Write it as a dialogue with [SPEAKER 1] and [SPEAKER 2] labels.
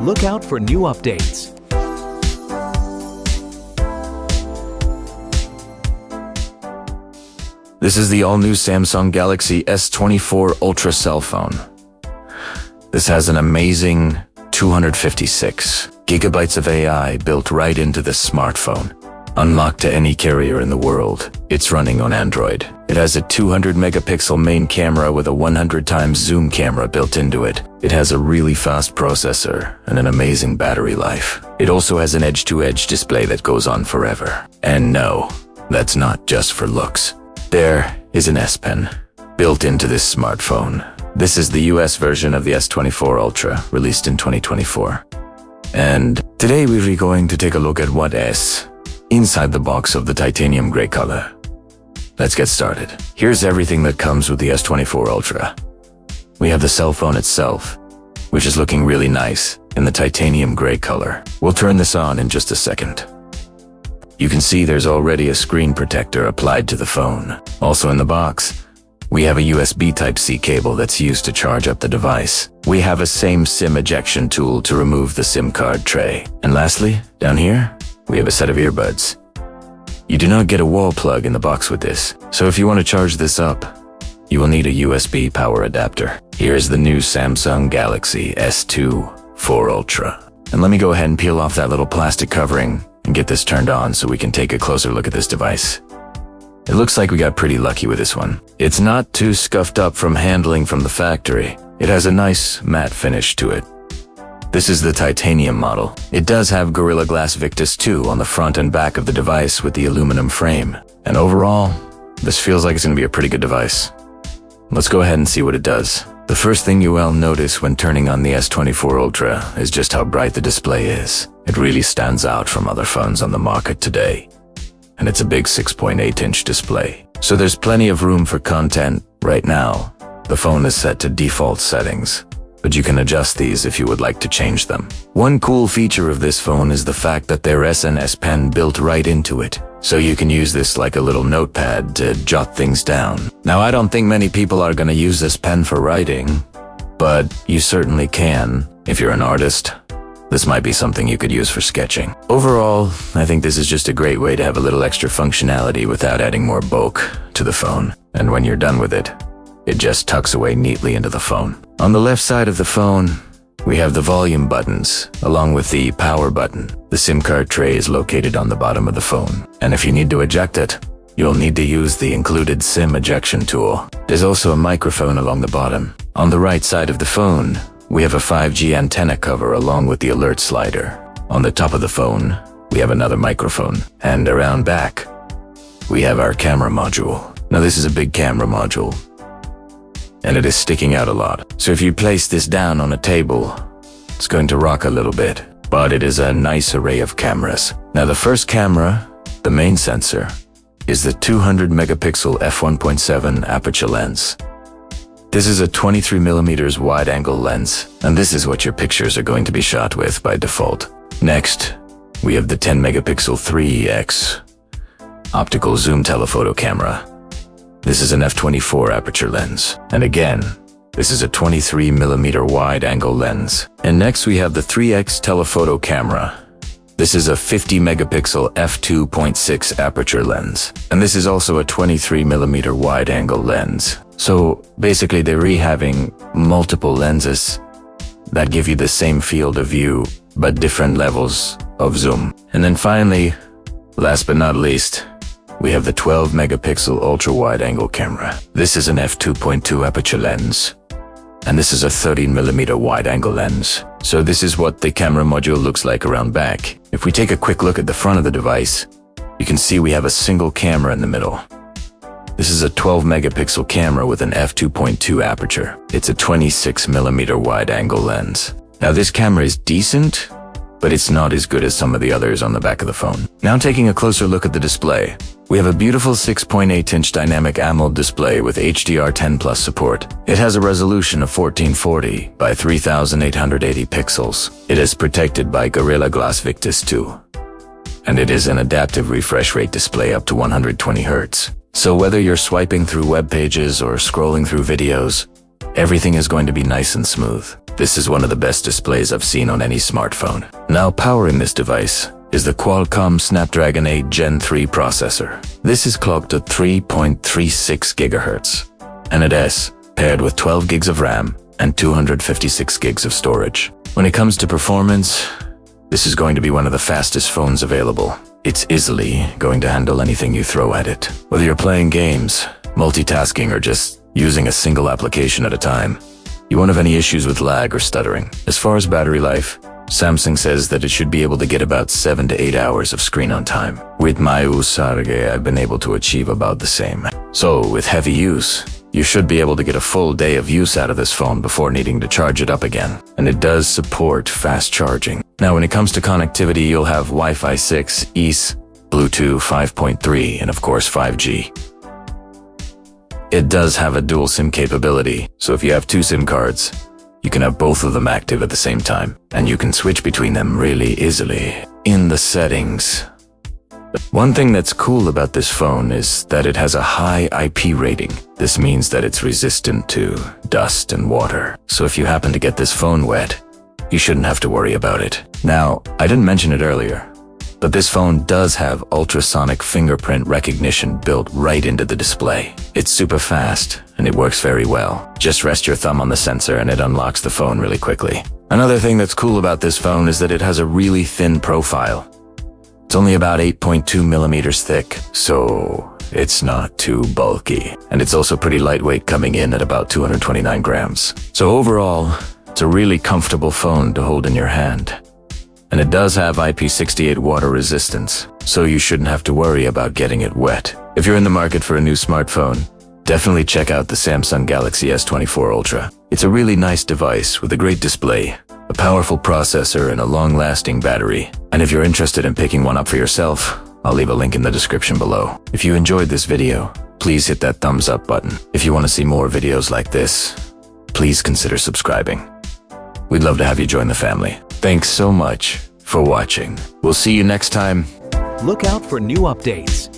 [SPEAKER 1] Look out for new updates.
[SPEAKER 2] This is the all-new Samsung Galaxy S24 Ultra cell phone. This has an amazing 256 gigabytes of AI built right into this smartphone. Unlocked to any carrier in the world, it's running on Android. It has a 200 megapixel main camera with a 100 times zoom camera built into it. It has a really fast processor and an amazing battery life. It also has an edge-to-edge display that goes on forever. And no, that's not just for looks. There is an S Pen built into this smartphone. This is the US version of the S24 Ultra, released in 2024. And today we're going to take a look at what is inside the box of the titanium gray color. Let's get started. Here's everything that comes with the S24 Ultra. We have the cell phone itself, which is looking really nice in the titanium gray color. We'll turn this on in just a second. You can see there's already a screen protector applied to the phone. Also in the box, we have a USB Type-C cable that's used to charge up the device. We have a same SIM ejection tool to remove the SIM card tray. And lastly, down here, we have a set of earbuds. You do not get a wall plug in the box with this, so if you want to charge this up, you will need a USB power adapter. Here's the new Samsung Galaxy S24 Ultra. And let me go ahead and peel off that little plastic covering and get this turned on so we can take a closer look at this device. It looks like we got pretty lucky with this one. It's not too scuffed up from handling from the factory. It has a nice matte finish to it. This is the titanium model. It does have Gorilla Glass Victus 2 on the front and back of the device with the aluminum frame. And overall, this feels like it's going to be a pretty good device. Let's go ahead and see what it does. The first thing you will notice when turning on the S24 Ultra is just how bright the display is. It really stands out from other phones on the market today. And it's a big 6.8-inch display. So there's plenty of room for content. Right now, the phone is set to default settings, but you can adjust these if you would like to change them. One cool feature of this phone is the fact that there's an S Pen built right into it. So you can use this like a little notepad to jot things down. Now, I don't think many people are going to use this pen for writing, but you certainly can if you're an artist. This might be something you could use for sketching. Overall, I think this is just a great way to have a little extra functionality without adding more bulk to the phone. And when you're done with it, it just tucks away neatly into the phone. On the left side of the phone, we have the volume buttons, along with the power button. The SIM card tray is located on the bottom of the phone. And if you need to eject it, you'll need to use the included SIM ejection tool. There's also a microphone along the bottom. On the right side of the phone, we have a 5G antenna cover along with the alert slider. On the top of the phone, we have another microphone. And around back, we have our camera module. Now this is a big camera module, and it is sticking out a lot. So if you place this down on a table, it's going to rock a little bit, but it is a nice array of cameras. Now the first camera, the main sensor, is the 200 megapixel f1.7 aperture lens. This is a 23mm wide-angle lens, and this is what your pictures are going to be shot with by default. Next, we have the 10 megapixel 3x optical zoom telephoto camera. This is an f24 aperture lens. And again, this is a 23mm wide-angle lens. And next we have the 3x telephoto camera. This is a 50 megapixel f2.6 aperture lens. And this is also a 23mm wide-angle lens. So basically they're having multiple lenses that give you the same field of view, but different levels of zoom. And then finally, last but not least, we have the 12 megapixel ultra wide angle camera. This is an f2.2 aperture lens, and this is a 13mm wide angle lens. So this is what the camera module looks like around back. If we take a quick look at the front of the device, you can see we have a single camera in the middle. This is a 12 megapixel camera with an f2.2 aperture. It's a 26mm wide angle lens. Now this camera is decent, but it's not as good as some of the others on the back of the phone. Now taking a closer look at the display, we have a beautiful 6.8-inch dynamic AMOLED display with HDR10+ support. It has a resolution of 1440 by 3880 pixels. It is protected by Gorilla Glass Victus 2. And it is an adaptive refresh rate display up to 120 Hz. So whether you're swiping through web pages or scrolling through videos, everything is going to be nice and smooth. This is one of the best displays I've seen on any smartphone. Now powering this device is the Qualcomm Snapdragon 8 Gen 3 processor. This is clocked at 3.36 GHz, and it is paired with 12 gigs of RAM and 256 gigs of storage. When it comes to performance, this is going to be one of the fastest phones available. It's easily going to handle anything you throw at it. Whether you're playing games, multitasking, or just using a single application at a time, you won't have any issues with lag or stuttering. As far as battery life, Samsung says that it should be able to get about 7 to 8 hours of screen on time. With my Usarge, I've been able to achieve about the same. So, with heavy use, you should be able to get a full day of use out of this phone before needing to charge it up again. And it does support fast charging. Now, when it comes to connectivity, you'll have Wi-Fi 6, ETH, Bluetooth 5.3, and of course 5G. It does have a dual SIM capability, so if you have 2 SIM cards, you can have both of them active at the same time, and you can switch between them really easily. In the settings, one thing that's cool about this phone is that it has a high IP rating. This means that it's resistant to dust and water. So if you happen to get this phone wet, you shouldn't have to worry about it. Now, I didn't mention it earlier, but this phone does have ultrasonic fingerprint recognition built right into the display. It's super fast, and it works very well. Just rest your thumb on the sensor and it unlocks the phone really quickly. Another thing that's cool about this phone is that it has a really thin profile. It's only about 8.2 millimeters thick, so it's not too bulky. And it's also pretty lightweight, coming in at about 229 grams. So overall, it's a really comfortable phone to hold in your hand. And it does have IP68 water resistance, so you shouldn't have to worry about getting it wet. If you're in the market for a new smartphone, definitely check out the Samsung Galaxy S24 Ultra. It's a really nice device with a great display, a powerful processor, and a long-lasting battery. And if you're interested in picking one up for yourself, I'll leave a link in the description below. If you enjoyed this video, please hit that thumbs up button. If you want to see more videos like this, please consider subscribing. We'd love to have you join the family. Thanks so much for watching. We'll see you next time.
[SPEAKER 1] Look out for new updates.